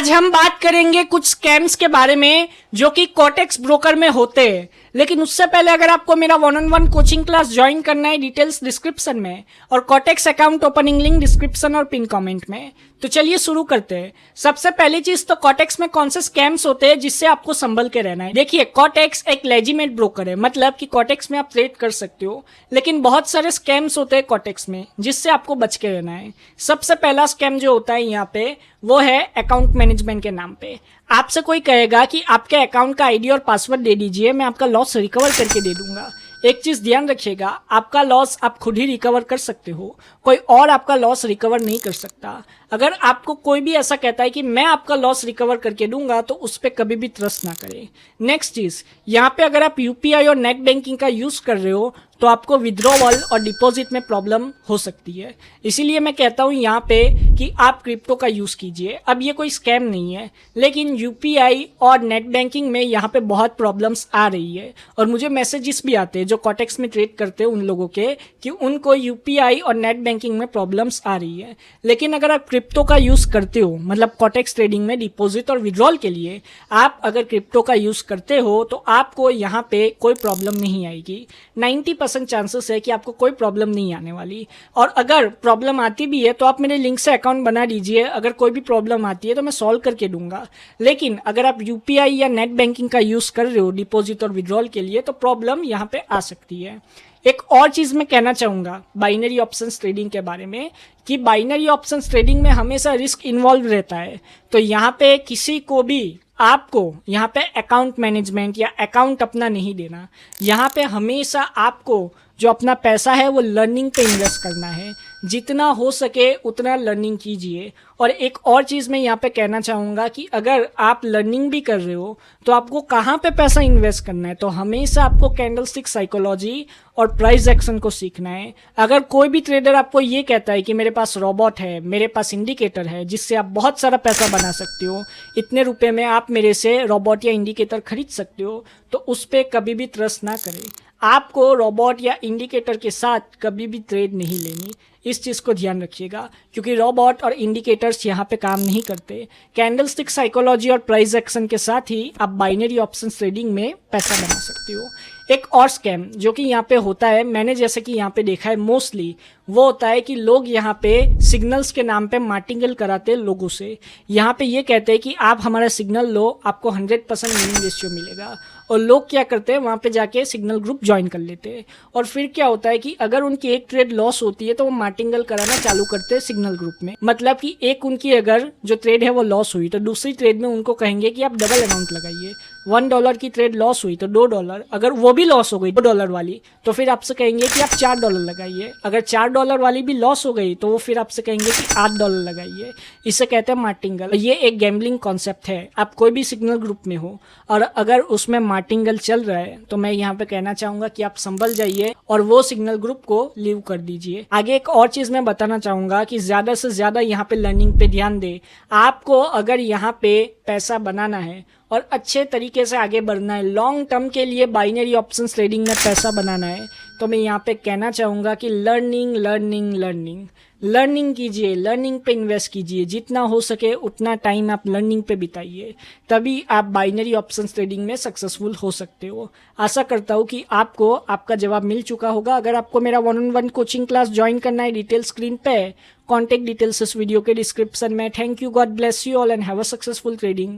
आज हम बात करेंगे कुछ स्कैम्स के बारे में जो कि कोटेक्स ब्रोकर में होते हैं। लेकिन उससे पहले अगर आपको मेरा 1-on-1 कोचिंग क्लास ज्वाइन करना है, डिटेल्स डिस्क्रिप्शन में और कोटेक्स अकाउंट ओपनिंग लिंक डिस्क्रिप्शन और पिन कमेंट में। तो चलिए शुरू करते हैं। सबसे पहली चीज तो कोटेक्स में कौन से स्कैम्स होते हैं जिससे आपको संभल के रहना है। देखिए, कोटेक्स एक लेजिमेट ब्रोकर है, मतलब कि कोटेक्स में आप ट्रेड कर सकते हो, लेकिन बहुत सारे स्कैम्स होते हैं कोटेक्स में जिससे आपको बच के रहना है। सबसे पहला स्कैम जो होता है यहाँ पे वो है अकाउंट मैनेजमेंट के नाम पे। आपसे कोई कहेगा कि आपके अकाउंट का आईडी और पासवर्ड दे दीजिए, मैं आपका लॉस रिकवर करके दे दूंगा। एक चीज ध्यान रखिएगा, आपका लॉस आप खुद ही रिकवर कर सकते हो, कोई और आपका लॉस रिकवर नहीं कर सकता। अगर आपको कोई भी ऐसा कहता है कि मैं आपका लॉस रिकवर करके दूंगा तो उस पर कभी भी ट्रस्ट ना करें। नेक्स्ट चीज, यहाँ पे अगर आप यूपीआई और नेट बैंकिंग का यूज कर रहे हो तो आपको विड्रॉवल और डिपॉजिट में प्रॉब्लम हो सकती है। इसीलिए मैं कहता हूँ यहाँ पे कि आप क्रिप्टो का यूज कीजिए। अब ये कोई स्कैम नहीं है, लेकिन यूपीआई और नेट बैंकिंग में यहाँ पे बहुत प्रॉब्लम्स आ रही है और मुझे मैसेजेस भी आते हैं जो कोटेक्स में ट्रेड करते हैं उन लोगों के कि उनको यूपीआई और नेट बैंकिंग में प्रॉब्लम्स आ रही है। लेकिन अगर आप क्रिप्टो का यूज करते हो, मतलब कोटेक्स ट्रेडिंग में डिपॉजिट और विड्रॉल के लिए आप अगर क्रिप्टो का यूज करते हो तो आपको यहाँ पे कोई प्रॉब्लम नहीं आएगी। 90% चांसेस है कि आपको कोई प्रॉब्लम नहीं आने वाली। और अगर प्रॉब्लम आती भी है तो आप मेरे लिंक से अकाउंट बना लीजिए, अगर कोई भी प्रॉब्लम आती है तो मैं सॉल्व करके दूंगा। लेकिन अगर आप यूपीआई या नेट बैंकिंग का यूज कर रहे हो डिपॉजिट और विड्रॉल के लिए तो प्रॉब्लम यहाँ पे आ सकती है। एक और चीज मैं कहना चाहूंगा बाइनरी ऑप्शंस ट्रेडिंग के बारे में कि बाइनरी ऑप्शंस ट्रेडिंग में हमेशा रिस्क इन्वॉल्व रहता है। तो यहाँ पे किसी को भी आपको यहाँ पे अकाउंट मैनेजमेंट या अकाउंट अपना नहीं देना। यहाँ पे हमेशा आपको जो अपना पैसा है वो लर्निंग पे इन्वेस्ट करना है। जितना हो सके उतना लर्निंग कीजिए। और एक और चीज़ मैं यहाँ पे कहना चाहूँगा कि अगर आप लर्निंग भी कर रहे हो तो आपको कहाँ पे पैसा इन्वेस्ट करना है, तो हमेशा आपको कैंडलस्टिक साइकोलॉजी और प्राइस एक्शन को सीखना है। अगर कोई भी ट्रेडर आपको ये कहता है कि मेरे पास रोबोट है, मेरे पास इंडिकेटर है जिससे आप बहुत सारा पैसा बना सकते हो, इतने रुपए में आप मेरे से रोबोट या इंडिकेटर खरीद सकते हो, तो उस पर कभी भी ट्रस्ट ना करें। आपको रोबोट या इंडिकेटर के साथ कभी भी ट्रेड नहीं लेनी। इस चीज़ को ध्यान रखिएगा क्योंकि रोबोट और इंडिकेटर्स यहाँ पे काम नहीं करते। कैंडलस्टिक साइकोलॉजी और प्राइस एक्शन के साथ ही आप बाइनरी ऑप्शन ट्रेडिंग में पैसा बना सकते हो। एक और स्कैम जो कि यहाँ पे होता है, मैंने जैसे कि यहाँ पे देखा है मोस्टली, वो होता है कि लोग यहाँ पे सिग्नल्स के नाम पे मार्टिंगल कराते हैं लोगों से। यहाँ पे ये कहते हैं कि आप हमारा सिग्नल लो, आपको 100% विनिंग रेशियो मिलेगा। और लोग क्या करते हैं, वहाँ पे जाके सिग्नल ग्रुप ज्वाइन कर लेते हैं। और फिर क्या होता है कि अगर उनकी एक ट्रेड लॉस होती है तो वो मार्टिंगल कराना चालू करते हैं सिग्नल ग्रुप में। मतलब कि एक उनकी अगर जो ट्रेड है वो लॉस हुई तो दूसरी ट्रेड में उनको कहेंगे कि आप डबल अमाउंट लगाइए। $1 की ट्रेड लॉस हुई तो $2, अगर वो भी लॉस हो गई $2 वाली तो फिर आपसे कहेंगे कि आप $4 लगाइए। अगर $4 वाली भी लॉस हो गई तो वो फिर आपसे कहेंगे कि $8 लगाइए। इसे कहते हैं मार्टिंगल। ये एक गैम्बलिंग कॉन्सेप्ट है। आप कोई भी सिग्नल ग्रुप में हो और अगर उसमें मार्टिंगल चल रहा है तो मैं यहाँ पे कहना चाहूंगा कि आप संभल जाइए और वो सिग्नल ग्रुप को लीव कर दीजिए। आगे एक और चीज मैं बताना चाहूंगा कि ज्यादा से ज्यादा यहाँ पे लर्निंग पे ध्यान दे। आपको अगर यहाँ पे पैसा बनाना है और अच्छे तरीके से आगे बढ़ना है, लॉन्ग टर्म के लिए बाइनरी ऑप्शन ट्रेडिंग में पैसा बनाना है, तो मैं यहाँ पे कहना चाहूँगा कि लर्निंग लर्निंग लर्निंग लर्निंग कीजिए, लर्निंग पे इन्वेस्ट कीजिए। जितना हो सके उतना टाइम आप लर्निंग पे बिताइए, तभी आप बाइनरी ऑप्शन ट्रेडिंग में सक्सेसफुल हो सकते हो। आशा करता हूँ कि आपको आपका जवाब मिल चुका होगा। अगर आपको मेरा 1-on-1 कोचिंग क्लास ज्वाइन करना है, डिटेल स्क्रीन पे है, कॉन्टेक्ट डिटेल्स इस वीडियो के डिस्क्रिप्शन में। Thank you, God bless you all and have a successful trading.